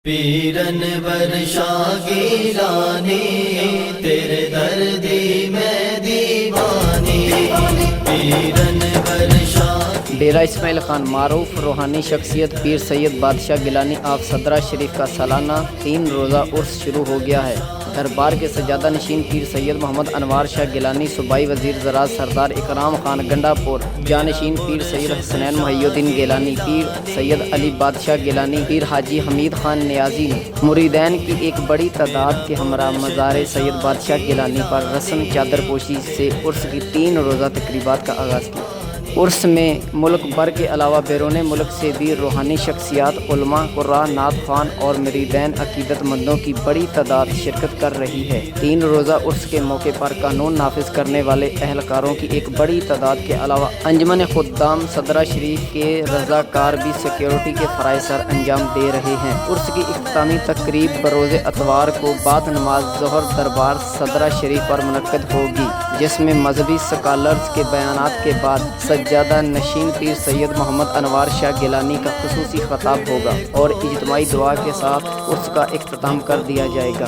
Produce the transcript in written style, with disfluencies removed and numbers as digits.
پیرن ورشا گیلانی تیرے دردی میں دیوانی پیرن ورشا۔ ڈیرہ اسماعیل خان معروف روحانی شخصیت پیر سید بادشاہ گیلانی آپ صدرہ شریف کا سالانہ 3 روزہ عرس شروع ہو گیا ہے۔ دربار کے سجادہ نشین پیر سید محمد انوار شاہ گیلانی، صوبائی وزیر زراعت سردار اکرام خان گنڈا پور، جانشین پیر سید حسنین محی الدین گیلانی، پیر سید علی بادشاہ گیلانی، پیر حاجی حمید خان نیازی نے مریدین کی ایک بڑی تعداد کے ہمراہ مزار سید بادشاہ گیلانی پر رسم چادر پوشی سے عرس کی 3 روزہ تقریبات کا آغاز کیا۔ عرس میں ملک بھر کے علاوہ بیرون ملک سے بھی روحانی شخصیات، علماء، قراء، نعت خوان اور مریدین عقیدت مندوں کی بڑی تعداد شرکت کر رہی ہے۔ 3 روزہ عرس کے موقع پر قانون نافذ کرنے والے اہلکاروں کی ایک بڑی تعداد کے علاوہ انجمن خدام صدرہ شریف کے رضاکار بھی سیکیورٹی کے فرائض سر انجام دے رہے ہیں۔ عرس کی اختتامی تقریب بروز اتوار کو بعد نماز ظہر دربار صدرہ شریف پر منعقد ہوگی، جس میں مذہبی اسکالرز کے بیانات کے بعد سجادہ نشین پیر سید محمد انوار شاہ گیلانی کا خصوصی خطاب ہوگا اور اجتماعی دعا کے ساتھ عرس کا اختتام کر دیا جائے گا۔